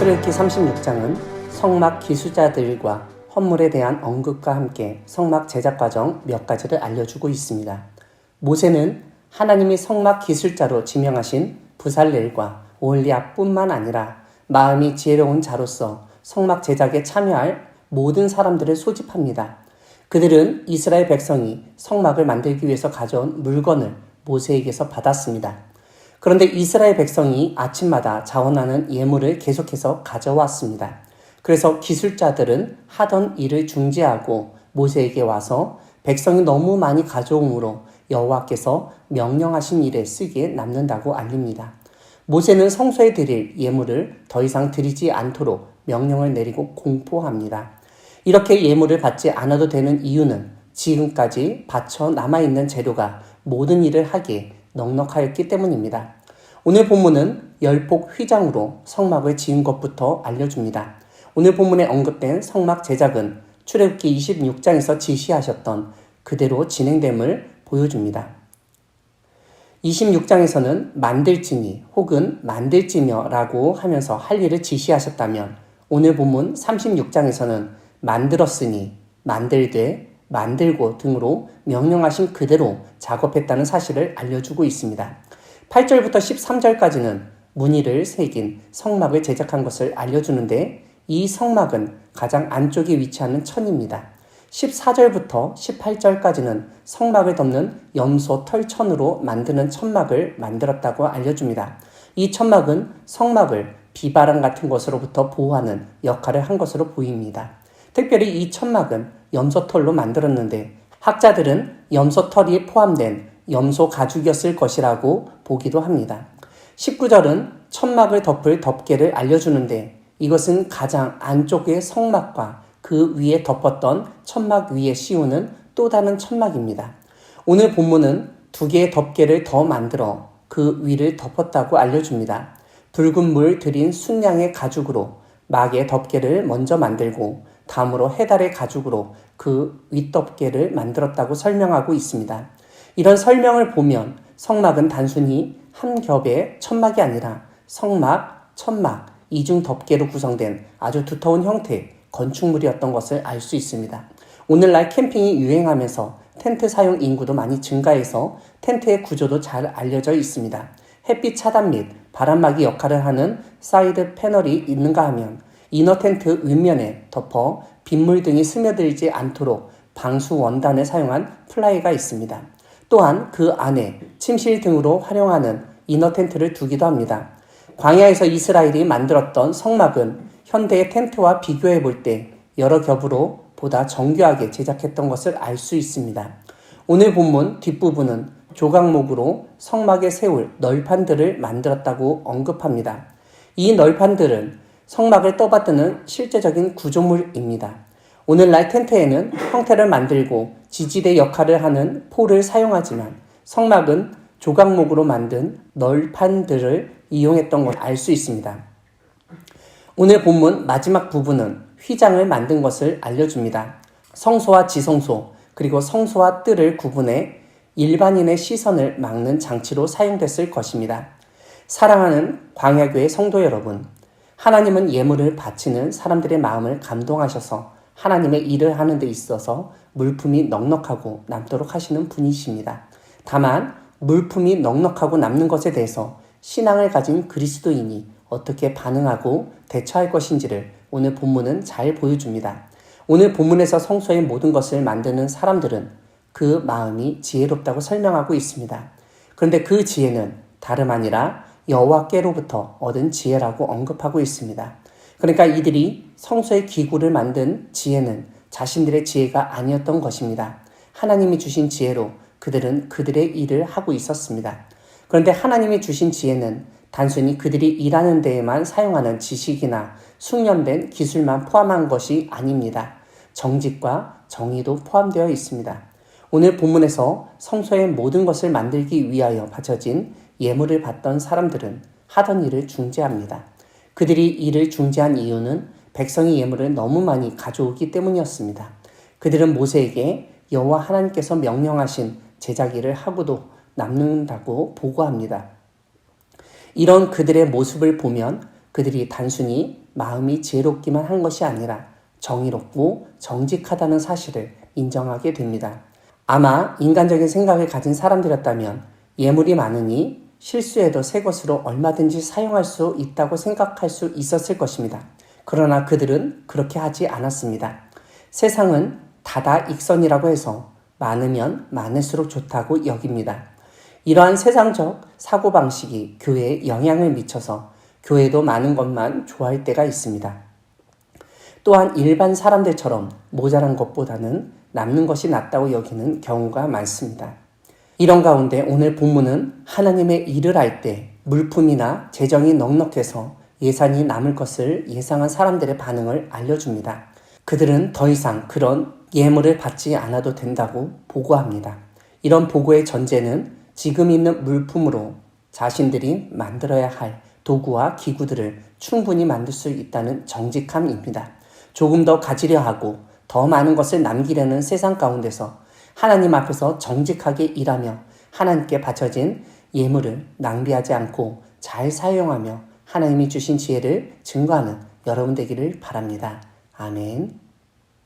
출애굽기 36장은 성막 기수자들과 헌물에 대한 언급과 함께 성막 제작 과정 몇 가지를 알려주고 있습니다. 모세는 하나님이 성막 기술자로 지명하신 부살렐과 오홀리압뿐만 아니라 마음이 지혜로운 자로서 성막 제작에 참여할 모든 사람들을 소집합니다. 그들은 이스라엘 백성이 성막을 만들기 위해서 가져온 물건을 모세에게서 받았습니다. 그런데 이스라엘 백성이 아침마다 자원하는 예물을 계속해서 가져왔습니다. 그래서 기술자들은 하던 일을 중지하고 모세에게 와서 백성이 너무 많이 가져오므로 여호와께서 명령하신 일에 쓰기에 남는다고 알립니다. 모세는 성소에 드릴 예물을 더 이상 드리지 않도록 명령을 내리고 공포합니다. 이렇게 예물을 받지 않아도 되는 이유는 지금까지 바쳐 남아있는 재료가 모든 일을 하기에 넉넉하였기 때문입니다. 오늘 본문은 열복 휘장으로 성막을 지은 것부터 알려줍니다. 오늘 본문에 언급된 성막 제작은 출애굽기 26장에서 지시하셨던 그대로 진행됨을 보여줍니다. 26장에서는 만들지니 혹은 만들지며라고 하면서 할 일을 지시하셨다면 오늘 본문 36장에서는 만들었으니, 만들되, 만들고 등으로 명령하신 그대로 작업했다는 사실을 알려주고 있습니다. 8절부터 13절까지는 무늬를 새긴 성막을 제작한 것을 알려주는데 이 성막은 가장 안쪽에 위치하는 천입니다. 14절부터 18절까지는 성막을 덮는 염소 털천으로 만드는 천막을 만들었다고 알려줍니다. 이 천막은 성막을 비바람 같은 것으로부터 보호하는 역할을 한 것으로 보입니다. 특별히 이 천막은 염소털로 만들었는데 학자들은 염소털이 포함된 염소 가죽이었을 것이라고 보기도 합니다. 19절은 천막을 덮을 덮개를 알려주는데 이것은 가장 안쪽의 성막과 그 위에 덮었던 천막 위에 씌우는 또 다른 천막입니다. 오늘 본문은 두 개의 덮개를 더 만들어 그 위를 덮었다고 알려줍니다. 붉은 물 들인 순양의 가죽으로 막의 덮개를 먼저 만들고 다음으로 해달의 가죽으로 그 윗덮개를 만들었다고 설명하고 있습니다. 이런 설명을 보면 성막은 단순히 한 겹의 천막이 아니라 성막, 천막, 이중 덮개로 구성된 아주 두터운 형태의 건축물이었던 것을 알 수 있습니다. 오늘날 캠핑이 유행하면서 텐트 사용 인구도 많이 증가해서 텐트의 구조도 잘 알려져 있습니다. 햇빛 차단 및 바람막이 역할을 하는 사이드 패널이 있는가 하면 이너 텐트 윗면에 덮어 빗물 등이 스며들지 않도록 방수 원단을 사용한 플라이가 있습니다. 또한 그 안에 침실 등으로 활용하는 이너 텐트를 두기도 합니다. 광야에서 이스라엘이 만들었던 성막은 현대의 텐트와 비교해 볼 때 여러 겹으로 보다 정교하게 제작했던 것을 알 수 있습니다. 오늘 본문 뒷부분은 조각목으로 성막에 세울 널판들을 만들었다고 언급합니다. 이 널판들은 성막을 떠받드는 실제적인 구조물입니다. 오늘날 텐트에는 형태를 만들고 지지대 역할을 하는 폴을 사용하지만 성막은 조각목으로 만든 널판들을 이용했던 걸 알 수 있습니다. 오늘 본문 마지막 부분은 휘장을 만든 것을 알려줍니다. 성소와 지성소 그리고 성소와 뜰을 구분해 일반인의 시선을 막는 장치로 사용됐을 것입니다. 사랑하는 광야교회 성도 여러분, 하나님은 예물을 바치는 사람들의 마음을 감동하셔서 하나님의 일을 하는 데 있어서 물품이 넉넉하고 남도록 하시는 분이십니다. 다만 물품이 넉넉하고 남는 것에 대해서 신앙을 가진 그리스도인이 어떻게 반응하고 대처할 것인지를 오늘 본문은 잘 보여줍니다. 오늘 본문에서 성소의 모든 것을 만드는 사람들은 그 마음이 지혜롭다고 설명하고 있습니다. 그런데 그 지혜는 다름 아니라 여호와께로부터 얻은 지혜라고 언급하고 있습니다. 그러니까 이들이 성소의 기구를 만든 지혜는 자신들의 지혜가 아니었던 것입니다. 하나님이 주신 지혜로 그들은 그들의 일을 하고 있었습니다. 그런데 하나님이 주신 지혜는 단순히 그들이 일하는 데에만 사용하는 지식이나 숙련된 기술만 포함한 것이 아닙니다. 정직과 정의도 포함되어 있습니다. 오늘 본문에서 성소의 모든 것을 만들기 위하여 바쳐진 예물을 받던 사람들은 하던 일을 중지합니다. 그들이 일을 중지한 이유는 백성이 예물을 너무 많이 가져오기 때문이었습니다. 그들은 모세에게 여호와 하나님께서 명령하신 제작 일을 하고도 남는다고 보고합니다. 이런 그들의 모습을 보면 그들이 단순히 마음이 지혜롭기만 한 것이 아니라 정의롭고 정직하다는 사실을 인정하게 됩니다. 아마 인간적인 생각을 가진 사람들이었다면 예물이 많으니 실수해도 새 것으로 얼마든지 사용할 수 있다고 생각할 수 있었을 것입니다. 그러나 그들은 그렇게 하지 않았습니다. 세상은 다다익선이라고 해서 많으면 많을수록 좋다고 여깁니다. 이러한 세상적 사고방식이 교회에 영향을 미쳐서 교회도 많은 것만 좋아할 때가 있습니다. 또한 일반 사람들처럼 모자란 것보다는 남는 것이 낫다고 여기는 경우가 많습니다. 이런 가운데 오늘 본문은 하나님의 일을 할 때 물품이나 재정이 넉넉해서 예산이 남을 것을 예상한 사람들의 반응을 알려줍니다. 그들은 더 이상 그런 예물을 받지 않아도 된다고 보고합니다. 이런 보고의 전제는 지금 있는 물품으로 자신들이 만들어야 할 도구와 기구들을 충분히 만들 수 있다는 정직함입니다. 조금 더 가지려 하고 더 많은 것을 남기려는 세상 가운데서 하나님 앞에서 정직하게 일하며 하나님께 바쳐진 예물을 낭비하지 않고 잘 사용하며 하나님이 주신 지혜를 증거하는 여러분 되기를 바랍니다. 아멘.